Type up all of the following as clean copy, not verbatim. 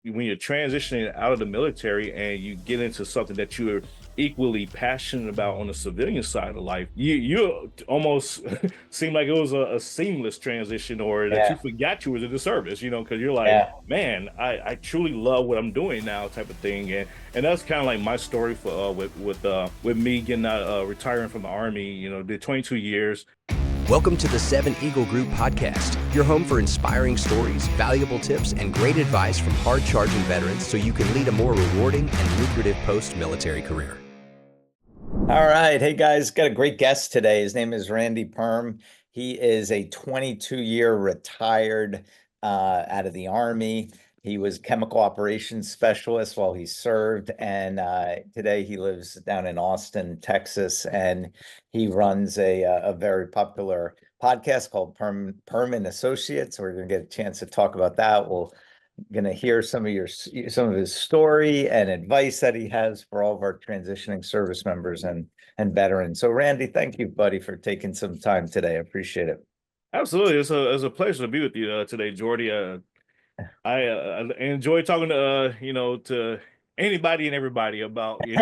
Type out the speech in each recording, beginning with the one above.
when you're transitioning out of the military and you get into something that you're equally passionate about on the civilian side of life, you almost seem like it was a seamless transition, or that you Yeah, forgot you was in the service, because you're like, yeah. man, I truly love what I'm doing now, type of thing. And that's kind of like my story for with me getting out, retiring from the Army. Did 22 years. Welcome to the Seven Eagle Group podcast, your home for inspiring stories, valuable tips, and great advice from hard-charging veterans so you can lead a more rewarding and lucrative post-military career. All right. Hey guys, got a great guest today. His name is Randy Purham. He is a 22-year retired out of the Army. He was chemical operations specialist while he served, and today he lives down in Austin, Texas, and he runs a very popular podcast called Purham and Associates. We're going to get a chance to talk about that. We'll going to hear some of his story and advice that he has for all of our transitioning service members and veterans. So Randy, thank you, buddy, for taking some time today. I appreciate it. Absolutely, it's a pleasure to be with you today, Jordy. I enjoy talking to anybody and everybody about being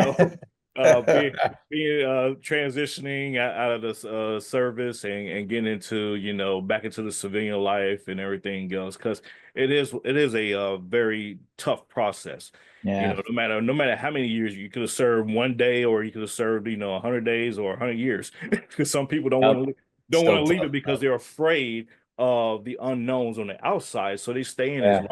transitioning out of the service and getting into back into the civilian life and everything else, because it is a very tough process. Yeah, No matter how many years you could have served, one day, or you could have served 100 days or 100 years, because some people don't want yep. to Still leave it tough. because they're afraid of the unknowns on the outside. So they stay in Yeah,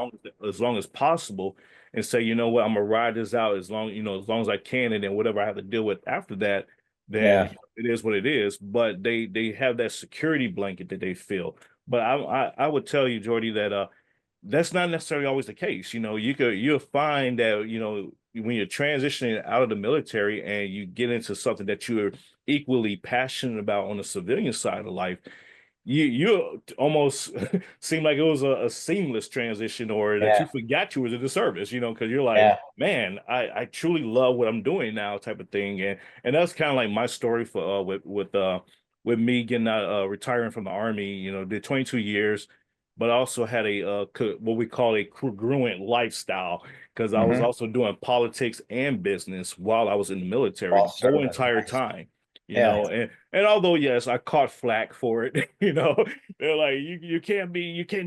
as long as possible and say, you know what, I'm gonna ride this out as long as I can, and then whatever I have to deal with after that, then yeah, it is what it is. But they have that security blanket that they feel. But I would tell you, Jordy, that that's not necessarily always the case. You'll find that, when you're transitioning out of the military and you get into something that you're equally passionate about on the civilian side of life, you almost seem like it was a seamless transition, or that you yeah, forgot you was in the service, because you're like, yeah. man, I truly love what I'm doing now, type of thing. And that's kind of like my story for with me getting out, retiring from the Army. Did 22 years, but I also had what we call a congruent lifestyle, because I was Hmm. also doing politics and business while I was in the military While the whole serving. entire Nice. time. Yeah, And although, yes, I caught flack for it. They're like, you can't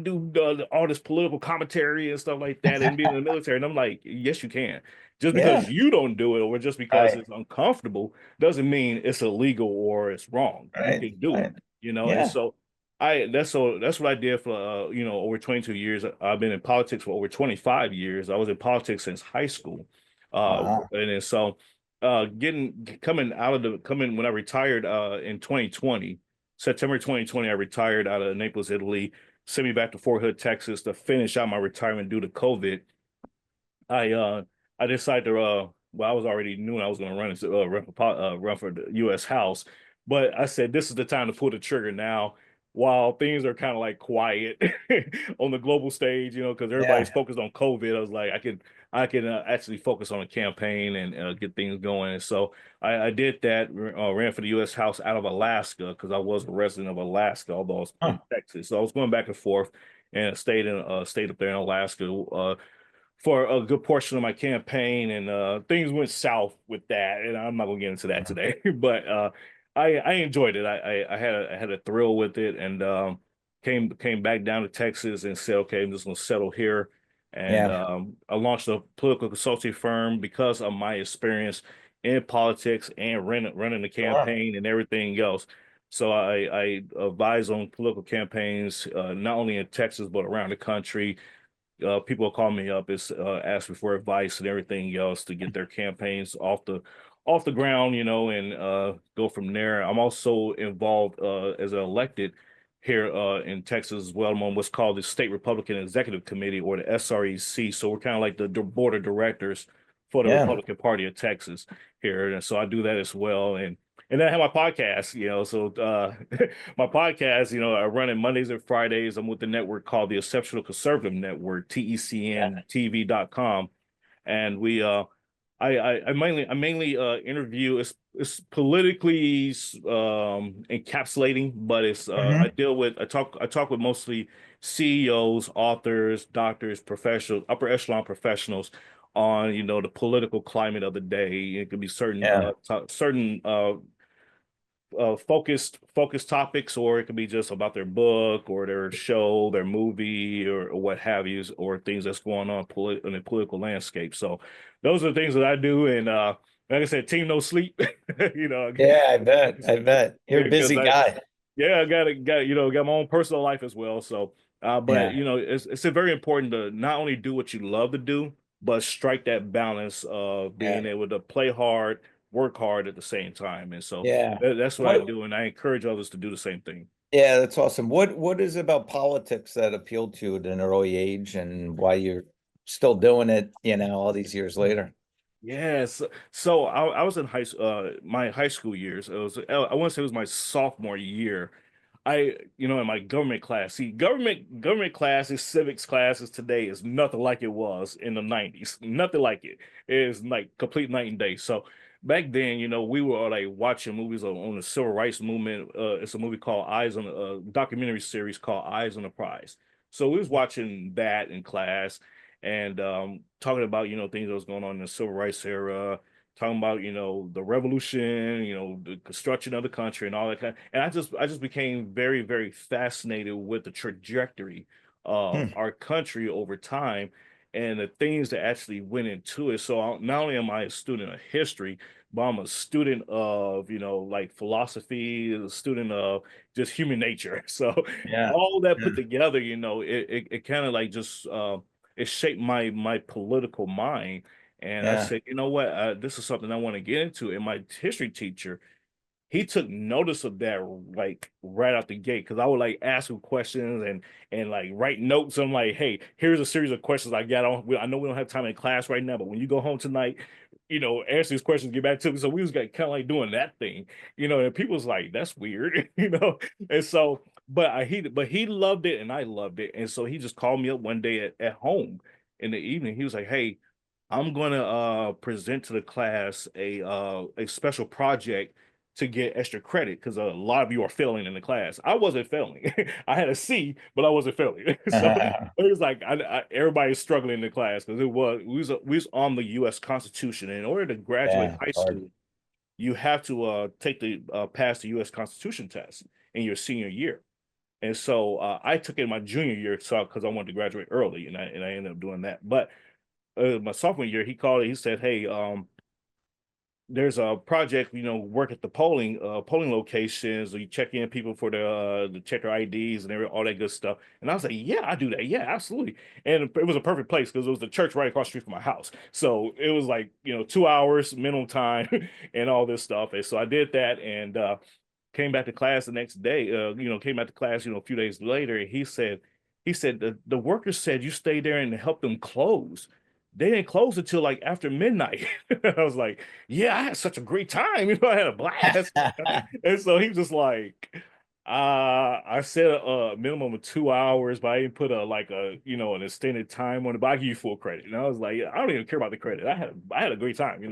do all this political commentary and stuff like that and be in the military. And I'm like, yes, you can. Just yeah. because you don't do it, or just because Right, it's uncomfortable, doesn't mean it's illegal or it's wrong. You right, can do it. right. And Yeah. so that's what I did for over 22 years. I've been in politics for over 25 years. I was in politics since high school. Wow. And then so getting coming when I retired in 2020, September 2020, I retired out of Naples, Italy, sent me back to Fort Hood, Texas, to finish out my retirement due to COVID. I uh I decided to well, I was already knew I was going to run for the U.S. House, but I said this is the time to pull the trigger now, while things are kind of like quiet on the global stage, because Yeah. everybody's focused on COVID. I was like, I can actually focus on a campaign and get things going. And so I did that. Ran for the U.S. House out of Alaska, because I was a resident of Alaska, although I was Huh. in Texas. So I was going back and forth, and stayed up there in Alaska for a good portion of my campaign, and things went south with that, and I'm not gonna get into that today. But I enjoyed it. I had a thrill with it, and came back down to Texas and said, okay, I'm just gonna settle here. And Yeah. I launched a political consulting firm because of my experience in politics and running the Sure. campaign and everything else. So I advise on political campaigns, not only in Texas but around the country. People will call me up, ask me for advice and everything else to get their campaigns off the ground, and go from there. I'm also involved as an elected here in Texas as well. I'm on what's called the State Republican Executive Committee, or the SREC. So we're kind of like the board of directors for the Yeah. Republican Party of Texas here, and so I do that as well. And then I have my podcast, so my podcast, I run it Mondays and Fridays. I'm with the network called the Exceptional Conservative Network, Yeah. TECNTV.com. And I mainly interview. It's politically encapsulating, but it's Mhm. I talk with mostly CEOs, authors, doctors, professionals, upper echelon professionals on the political climate of the day. It could be certain Yeah, focused topics, or it could be just about their book or their show, their movie, or what have you, or things that's going on in the political landscape. So those are the things that I do, and like I said, team no sleep. you know, yeah, I bet. I bet. You're a because busy I guy. yeah, I got my own personal life as well. So, but Yeah, it's very important to not only do what you love to do, but strike that balance of yeah, being able to play hard, work hard at the same time. And so yeah. that's what I What? do, and I encourage others to do the same thing. Yeah, that's awesome. What is it about politics that appealed to you at an early age and why you're still doing it, all these years later? Yes. So I was in my high school years. I want to say it was my sophomore year. In my government class. See, government classes, civics classes today is nothing like it was in the 90s. Nothing like it. It is like complete night and day. So back then, we were like watching movies on the civil rights movement. It's a movie called documentary series called Eyes on the Prize. So we was watching that in class and talking about things that was going on in the civil rights era, talking about the revolution, the construction of the country and all that and I just became very, very fascinated with the trajectory of Hmm. our country over time and the things that actually went into it. So not only am I a student of history, but I'm a student of like philosophy, a student of just human nature. So Yeah, all that yeah, put together, it kind of like just it shaped my political mind. And I yeah. said, you know what, this is something I want to get into. And my history teacher, he took notice of that like right out the gate because I would like ask him questions and like write notes. I'm like, hey, here's a series of questions I got on. I know we don't have time in class right now, but when you go home tonight, answer these questions, get back to me. So we was kind of like doing that thing, and people was like, that's weird, And so, but he loved it and I loved it, and so he just called me up one day at home in the evening. He was like, hey, I'm going to present to the class a special project to get extra credit because a lot of you are failing in the class. I wasn't failing. I had a C, but I wasn't failing. So it was like everybody's struggling in the class because we was on the U.S. Constitution. And in order to graduate Yeah, high hard. school, you have to pass the U.S. Constitution test in your senior year. And so I took it in my junior year so because I wanted to graduate early, and I ended up doing that. But my sophomore year, he called. He said, "Hey, there's a project, work at the polling locations. You check in people for the check their IDs and all that good stuff." And I was like, "Yeah, I do that. Yeah, absolutely." And it was a perfect place because it was the church right across the street from my house. So it was like 2 hours minimum time and all this stuff. And so I did that and came back to class the next day. Came back to class, a few days later, and he said the workers said you stayed there and helped them close. They didn't close until like after midnight. I was like, yeah, I had such a great time. I had a blast. And so he was just like, I said a minimum of 2 hours, but I didn't put an extended time on it, but I give you full credit. And I was like, yeah, I don't even care about the credit. I had a great time,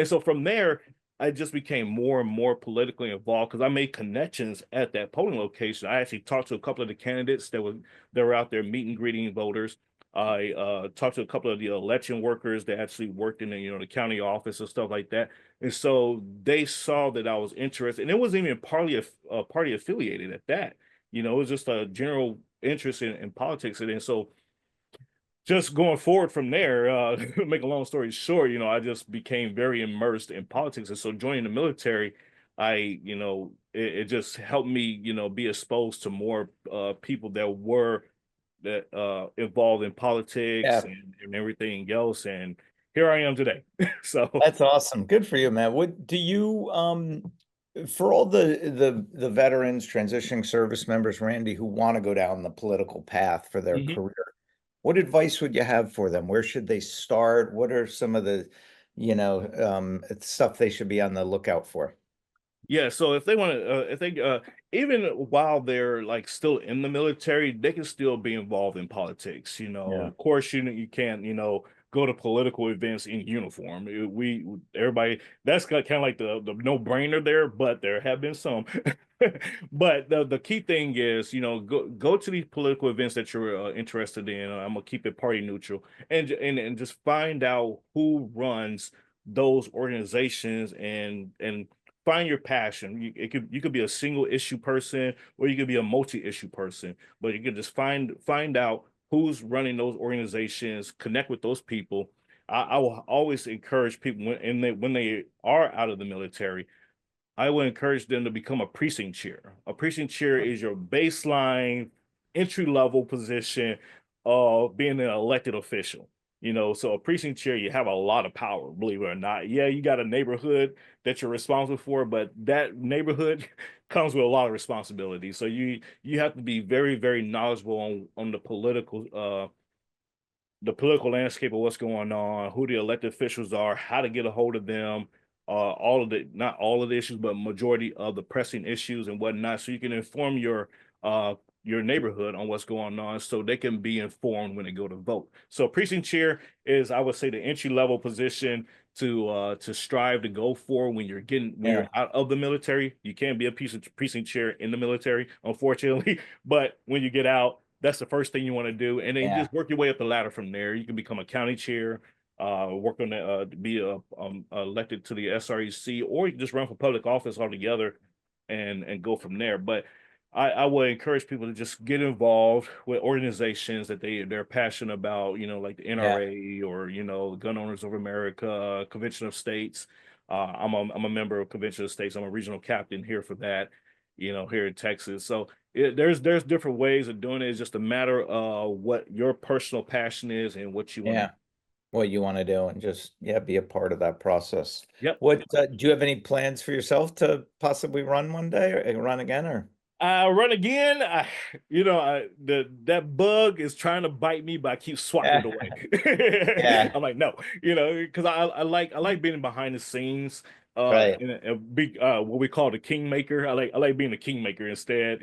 so from there, I just became more and more politically involved because I made connections at that polling location. I actually talked to a couple of the candidates that were out there meet and greeting voters. I talked to a couple of the election workers that actually worked in the county office and stuff like that. And so they saw that I was interested, and it wasn't even party affiliated at that. It was just a general interest in politics. And so just going forward from there, make a long story short, I just became very immersed in politics. And so joining the military, it just helped me, be exposed to more people that involved in politics Yeah, and everything else. And here I am today. So, that's awesome. Good for you, man. What do you for all the veterans, transitioning service members, Randy, who want to go down the political path for their mhm. career, what advice would you have for them? Where should they start? What are some of the, stuff they should be on the lookout for? Yeah, so if they want to, if they even while they're like still in the military, they can still be involved in politics. Yeah. Of course, you can't, go to political events in uniform. Everybody, that's kind of like the no brainer there, but there have been some. But the key thing is, go to these political events that you're interested in. I'm gonna keep it party neutral, and just find out who runs those organizations, and find your passion. You could be a single issue person, or you could be a multi-issue person, but you could just find out who's running those organizations, connect with those people. I will always encourage people when they are out of the military, I would encourage them to become a precinct chair. A precinct chair is your baseline entry level position of being an elected official. So a precinct chair, you have a lot of power, believe it or not. Yeah, you got a neighborhood that you're responsible for, but that neighborhood comes with a lot of responsibility. So you have to be very, very knowledgeable on the political landscape of what's going on, who the elected officials are, how to get a hold of them, all of the not all of the issues, but majority of the pressing issues and whatnot, so you can inform your neighborhood on what's going on, so they can be informed when they go to vote. So precinct chair is, I would say, the entry level position to strive to go for when you're out of the military. You can't be a precinct chair in the military, unfortunately, but when you get out, that's the first thing you want to do, and then you Yeah. just work your way up the ladder from there. You can become a county chair, work on the be elected to the SREC, or you can just run for public office altogether, and go from there. But I would encourage people to just get involved with organizations that they're passionate about, like the Yeah. NRA, or Gun Owners of America, Convention of States. I'm a member of Convention of States. I'm a regional captain here for that, here in Texas. So there's different ways of doing it. It's just a matter of what your personal passion is and what you want to. Yeah. What you want to do, and just, yeah, be a part of that process. Yep. What, do you have any plans for yourself to possibly run one day, or run again, or? Run again. That bug is trying to bite me, but I keep swatting it away. Yeah, I'm like, no, because I like being behind the scenes, right. and be what we call the kingmaker. I like being a kingmaker instead.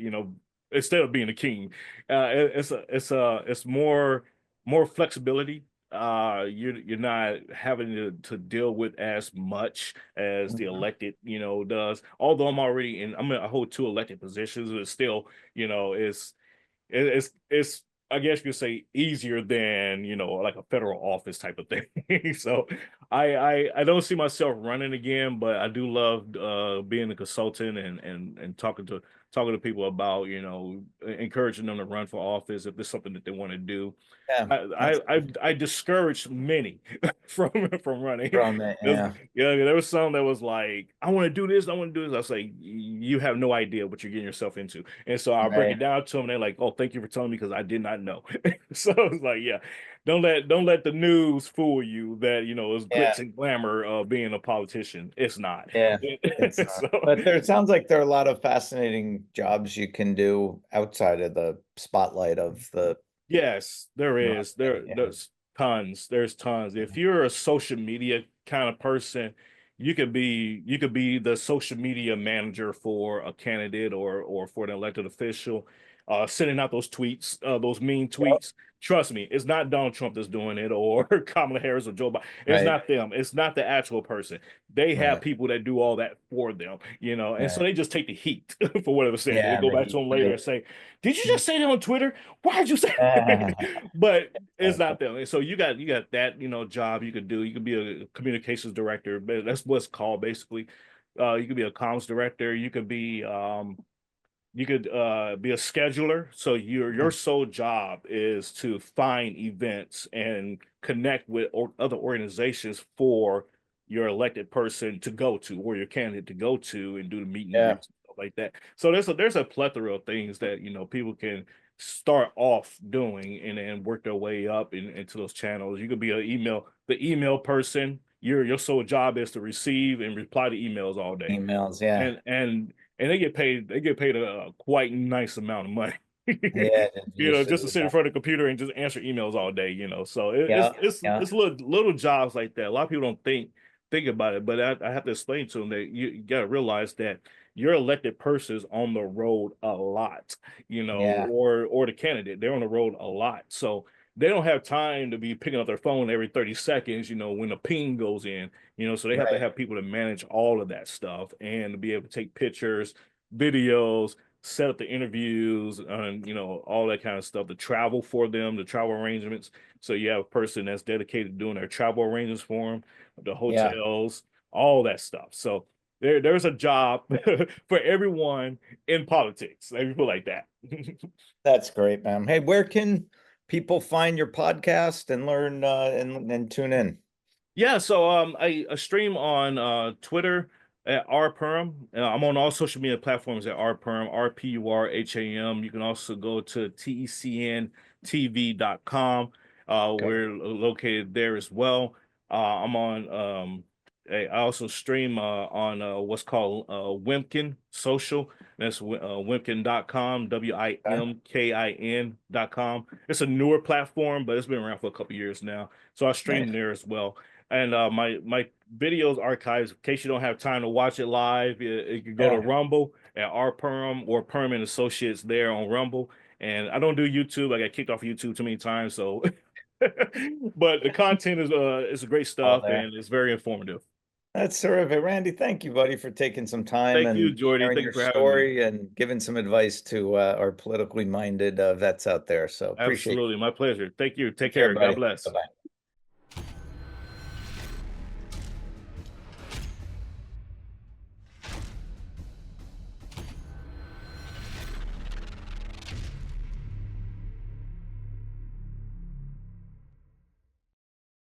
Instead of being a king, it's more flexibility. You're not having to deal with as much as the Mhm. elected, does. Although I hold two elected positions, but still, it's I guess you could say easier than, like a federal office type of thing. So I don't see myself running again, but I do love being a consultant, and talking to people about, encouraging them to run for office if it's something that they want to do. Yeah, I that's I I, I discouraged many from running. from it. There's, Yeah, yeah, there was some that was like, I want to do this, I want to do this. I was like, you have no idea what you're getting yourself into. And so I'll break right. it down to them, and they're like, oh, thank you for telling me, because I did not know. So it's like, yeah, don't let the news fool you that, it's Yeah, glitz and glamour of being a politician. It's not. yeah. It's not. So But it sounds like there are a lot of fascinating jobs you can do outside of the spotlight of the. yes, there is. Yeah. There's tons. If you're a social media kind of person, you could be the social media manager for a candidate, or for an elected official, sending out those tweets, those mean Yep. tweets. Trust me, it's not Donald Trump that's doing it, or Kamala Harris, or Joe Biden. It's Right, not them. It's not the actual person. They have right, people that do all that for them, and so right. they just take the heat for whatever saying. They Yeah, go back to them later right. and say, "Did you just say that on Twitter? Why did you say?" But it's not them. And so you got that, job you could do. You could be a communications director, but that's what's called basically. You could be a comms director. You could be a scheduler. So your sole job is to find events and connect with other organizations for your elected person to go to, or your candidate to go to, and do the meet and Yeah, greets and stuff like that. So there's a plethora of things that, people can start off doing, and then work their way up into those channels. You could be the email person. Your sole job is to receive and reply to emails all day, emails. Yeah, and they get paid a quite nice amount of money. yeah. You used to Just to do sit in that. front of the computer and just answer emails all day. So it's Yeah, it's yeah, it's little jobs like that. A lot of people don't think about it, but I have to explain to them that you got to realize that your elected person is on the road a lot, yeah. or the candidate, they're on the road a lot. So they don't have time to be picking up their phone every 30 seconds, when a ping goes in, so they have to Right. have people to manage all of that stuff and to be able to take pictures, videos, set up the interviews, and all that kind of stuff, the travel for them, the travel arrangements. So you have a person that's dedicated to doing their travel arrangements for them, the Yeah, hotels, all that stuff. So there's a job for everyone in politics. Let me put it like that. that's great, man. Hey, where can people find your podcast and learn and tune in? Yeah, so I stream on Twitter at rpurham. I'm on all social media platforms at rpurham, RPURHAM. You can also go to tecntv.com. Okay. We're located there as well. I'm on I also stream on what's called Wimkin Social. That's Wimkin.com, WIMKIN.com. It's a newer platform, but it's been around for a couple years now. So I stream Nice. there as well. And my videos archives, in case you don't have time to watch it live, you can go to Yeah. Rumble at R Perham or Perham and Associates there on Rumble. And I don't do YouTube. I got kicked off of YouTube too many times. So, but the content is great All stuff there. and it's very informative. That's terrific. Randy, thank you, buddy, for taking some time Thank you, and Jordy. sharing Thank you your for having me. story and giving some advice to our politically minded vets out there. So appreciate it. Absolutely, my pleasure. Thank you. Take Take care, care. God buddy. bless. Bye-bye.